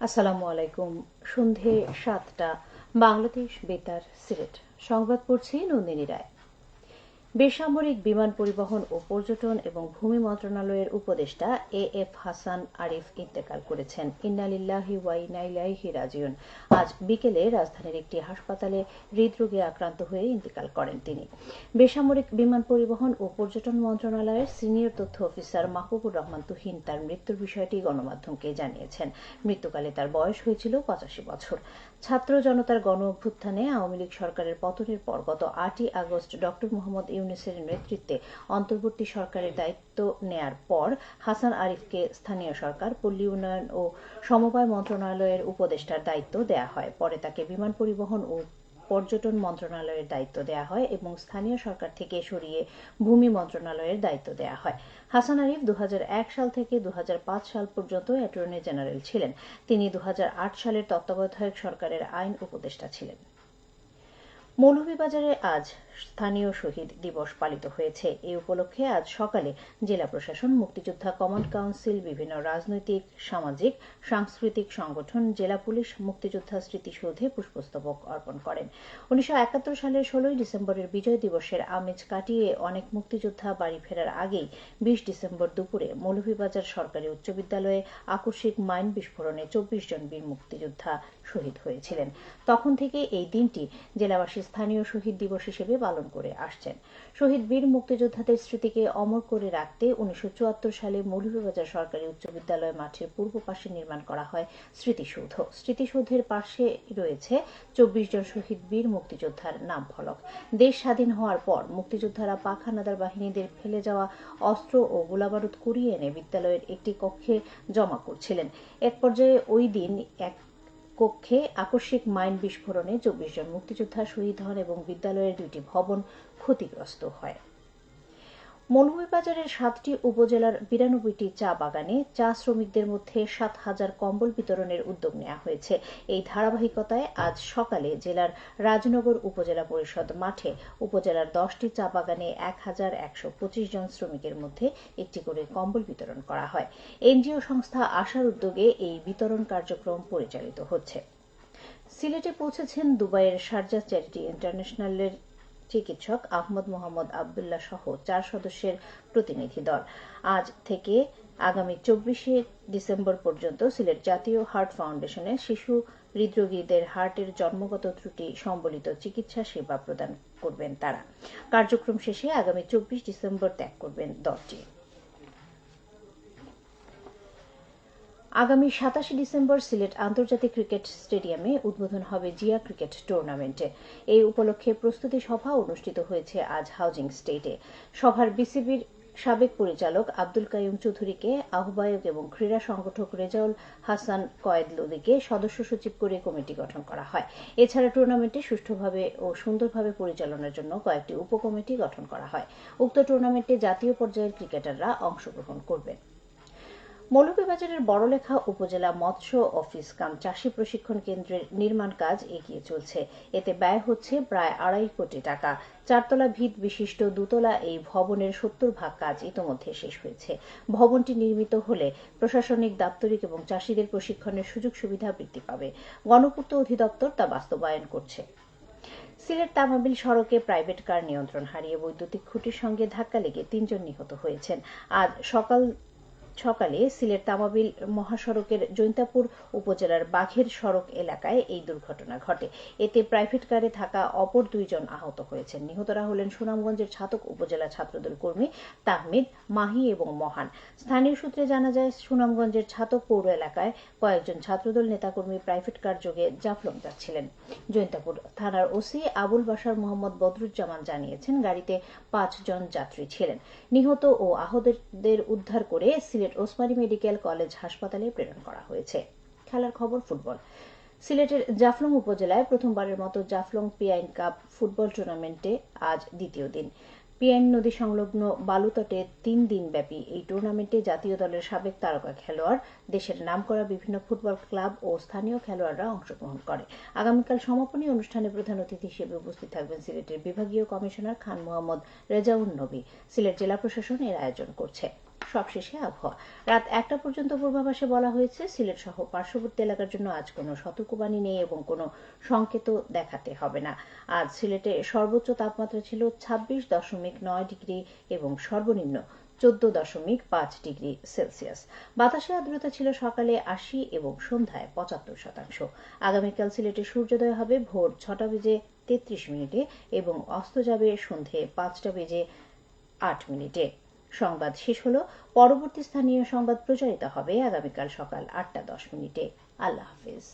আসসালামু আলাইকুম। সন্ধে ৭টা বাংলাদেশ বেতার সিলেট সংবাদ পড়ছি নন্দিনী রায়। বেসামরিক বিমান পরিবহন ও পর্যটন এবং ভূমি মন্ত্রণালয়ের উপদেষ্টা এএফ হাসান আরিফ ইন্তেকাল করেছেন। ইন্না লিল্লাহি ওয়া ইন্না ইলাইহি রাজিউন। আজ বিকেলে রাজধানীর একটি হাসপাতালে হৃদরোগে আক্রান্ত হয়ে ইন্তেকাল করেন তিনি। বেসামরিক বিমান পরিবহন ও পর্যটন মন্ত্রণালয়ের সিনিয়র তথ্য অফিসার মাহবুবুর রহমান তুহিন তার মৃত্যুর বিষয়টি গণমাধ্যমকে জানিয়েছেন। মৃত্যুকালে তার বয়স হয়েছিল ৮৫ বছর। ছাত্র জনতার গণ অভ্যুত্থানে আওয়ামী লীগ সরকারের পতনের পর গত ৮ই আগস্ট ডক্টর মোহাম্মদ ইউনূসের নেতৃত্বে অন্তর্বর্তী সরকারের দায়িত্ব নেয়ার পর হাসান আরিফকে স্থানীয় সরকার, পল্লী উন্নয়ন ও সমবায় মন্ত্রণালয়ের উপদেষ্টার দায়িত্ব দেয়া হয়। পরে তাকে বিমান পরিবহন ও পর্যটন মন্ত্রণালয়ের দায়িত্ব দেয়া হয় এবং স্থানীয় সরকার থেকে সরিয়ে ভূমি মন্ত্রণালয়ের দায়িত্ব দেয়া হয়। হাসান আরিফ ২০০১ সাল থেকে ২০০৫ সাল পর্যন্ত অ্যাটর্নি জেনারেল ছিলেন। তিনি ২০০৮ সালের তত্ত্বাবধায়ক সরকারের আইন উপদেষ্টা ছিলেন। মৌলভীবাজারে আজ স্থানীয় শহীদ দিবস পালিত হয়েছে। এই উপলক্ষে আজ সকালে জেলা প্রশাসন, মুক্তিযোদ্ধা কমান্ড কাউন্সিল, বিভিন্ন রাজনৈতিক, সামাজিক, সাংস্কৃতিক সংগঠন, জেলা পুলিশ মুক্তিযোদ্ধা স্মৃতিসৌধে পুষ্পস্তবক অর্পণ করেন। ১৯৭১ সালের ১৬ ডিসেম্বরের বিজয় দিবসের আমেজ কাটিয়ে অনেক মুক্তিযোদ্ধা বাড়ি ফেরার আগেই ২০ ডিসেম্বর দুপুরে মৌলভীবাজার সরকারি উচ্চ বিদ্যালয়ে আকস্মিক মাইন বিস্ফোরণে ২৪ জন বীর মুক্তিযোদ্ধা শহীদ হয়েছিলেন। তখন থেকে এই দিনটি জেলাবাসী স্থানীয় শহীদ দিবস হিসেবে পালন করে আসছেন। শহীদ বীর মুক্তিযোদ্ধাদের স্মৃতিকে অমর করে রাখতে ১৯৭৪ সালে মৌলভীবাজার সরকারি উচ্চ বিদ্যালয় মাঠের পূর্ব পাশে নির্মাণ করা হয় স্মৃতিসৌধ। স্মৃতিসৌধের পাশে রয়েছে ২৪ জন শহীদ বীর মুক্তিযোদ্ধার নাম ফলক। দেশ স্বাধীন হওয়ার পর মুক্তিযোদ্ধারা পাক হানাদার বাহিনীদের ফেলে যাওয়া অস্ত্র ও গোলাবারুদ কুড়িয়ে এনে বিদ্যালয়ের একটি কক্ষে জমা করছিলেন। এক পর্যায়ে ওই দিন এক কক্ষে আকস্মিক মাইন বিস্ফোরণে ২৪ জন মুক্তিযোদ্ধা শহীদ হন এবং বিদ্যালয়ের ২টি ভবন ক্ষতিগ্রস্ত হয়। মৌলভীবাজারের ৭টি উপজেলার ৯২টি চা বাগানে চা শ্রমিকদের মধ্যে ৭,০০০ কম্বল বিতরণের উদ্যোগ নেওয়া হয়েছে। এই ধারাবাহিকতায় আজ সকালে জেলার রাজনগর উপজেলা পরিষদ মাঠে উপজেলার ১০টি চা বাগানে ১,১২৫ জন শ্রমিকের মধ্যে একটি করে কম্বল বিতরণ করা হয়। এনজিও সংস্থা আশার উদ্যোগে এই বিতরণ কার্যক্রম পরিচালিত হচ্ছে। সিলেটে পৌঁছেছেন দুবাইয়ের শারজাহ চ্যারিটি ইন্টারন্যাশনালের চিকিৎসক আহমদ মোহাম্মদ আবদুল্লাহ সহ ৪ সদস্যের প্রতিনিধি দল। আজ থেকে আগামী ২৪ ডিসেম্বর পর্যন্ত সিলেট জাতীয় হার্ট ফাউন্ডেশনে শিশু হৃদরোগীদের হার্টের জন্মগত ত্রুটি সম্বলিত চিকিৎসা সেবা প্রদান করবেন তারা। কার্যক্রম শেষে আগামী ২৪ ডিসেম্বর ত্যাগ করবেন দলটি। আগামী ২৭ ডিসেম্বর সিলেট আন্তর্জাতিক ক্রিকেট স্টেডিয়ামে উদ্বোধন হবে জিয়া ক্রিকেট টুর্নামেন্টে। এই উপলক্ষে প্রস্তুতি সভা অনুষ্ঠিত হয়েছে আজ হাউজিং স্টেটে। সভার বিসিবির সাবেক পরিচালক আব্দুল কাইয়ুম চৌধুরীকে আহ্বায়ক এবং ক্রীড়া সংগঠক রেজাউল হাসান কয়েদ লদিকে সদস্য সচিব করে কমিটি গঠন করা হয়। এছাড়া টুর্নামেন্টটি সুষ্ঠুভাবে ও সুন্দরভাবে পরিচালনার জন্য কয়েকটি উপকমিটি গঠন করা হয়। উক্ত টুর্নামেন্টে জাতীয় পর্যায়ের ক্রিকেটাররা অংশগ্রহণ করবেন। মৌলভীবাজারের বড়লেখা উপজেলা মৎস্য অফিস কাম চাষী প্রশিক্ষণ কেন্দ্রের নির্মাণ কাজ এগিয়ে চলছে। এতে ব্যয় হচ্ছে প্রায় ২.৫ কোটি টাকা। ৪তলা ভিত বিশিষ্ট দুতলা এই ভবনের ৭০% কাজ ইতোমধ্যে শেষ হয়েছে। ভবনটি নির্মিত হলে প্রশাসনিক, দাপ্তরিক এবং চাষীদের প্রশিক্ষণের সুযোগ সুবিধা বৃদ্ধি পাবে। গণপূর্ত অধিদপ্তর তা বাস্তবায়ন করছে। সিলেট তামাবিল সড়কে প্রাইভেট কার নিয়ন্ত্রণ হারিয়ে বৈদ্যুতিক খুঁটির সঙ্গে ধাক্কা লেগে ৩ জন নিহত হয়েছেন। আজ সকালে সিলেট তামাবিল মহাসড়কের জৈন্তাপুর উপজেলার বাঘের সড়ক এলাকায় এই দুর্ঘটনা ঘটে। এতে প্রাইভেট কারে থাকা অপর ২ জন আহত হয়েছেন। নিহতরা হলেন সুনামগঞ্জের ছাতক উপজেলা ছাত্রদল কর্মী তাহমিদ, মাহি এবং মহান। স্থানীয় সূত্রে জানা যায়, সুনামগঞ্জের ছাতক পৌর এলাকায় কয়েকজন ছাত্রদল নেতাকর্মী প্রাইভেট কার যোগে জাফলং যাচ্ছিলেন। জৈন্তাপুর থানার ওসি আবুল বাশার মোহাম্মদ বদরুজ্জামান জানিয়েছেন, গাড়িতে ৫ জন যাত্রী ছিলেন। নিহত ও আহতদের উদ্ধার করে সিলেট ওসমানী মেডিকেল কলেজ হাসপাতালে প্রেরণ করা হয়েছে। খেলার খবর ফুটবল। সিলেটের জাফলং উপজেলায় প্রথমবারের মতো জাফলং পিয়াইন কাপ ফুটবল টুর্নামেন্টে আজ দ্বিতীয় দিন। পিয়াইন নদী সংলগ্ন বালুতটে ৩ দিনব্যাপী এই টুর্নামেন্টে জাতীয় দলের সাবেক তারকা খেলোয়াড়, দেশের নামকরা বিভিন্ন ফুটবল ক্লাব ও স্থানীয় খেলোয়াড়রা অংশগ্রহণ করে। আগামীকাল সমাপনী অনুষ্ঠানে প্রধান অতিথি হিসেবে উপস্থিত থাকবেন সিলেটের বিভাগীয় কমিশনার খান মোহাম্মদ রেজাউন নবী। সিলেট জেলা প্রশাসন এর আয়োজন করছে। সবশেষে আবহাওয়া। রাত 1টা পর্যন্ত পূর্বাভাসে বলা হয়েছে সিলেট সহ পার্শ্ববর্তী এলাকার জন্য আজ কোনো সতর্কবাণী নেই এবং কোনো সংকেতও দেখাতে হবে না। আজ সিলেটে সর্বোচ্চ তাপমাত্রা ছিল 26.9 ডিগ্রি এবং সর্বনিম্ন 14.5 ডিগ্রি সেলসিয়াস। বাতাসে আর্দ্রতা ছিল সকালে 80 এবং সন্ধ্যায় 75%। আগামীকাল সিলেটে সূর্যোদয় হবে ভোর 6টা বেজে 33 মিনিটে এবং অস্ত যাবে সন্ধে 5টা বেজে 8 মিনিটে। সংবাদ শেষ হলো। পরবর্তী স্থানীয় সংবাদ প্রচারিত হবে আগামীকাল সকাল 8টা 10 মিনিটে। আল্লাহ হাফেজ।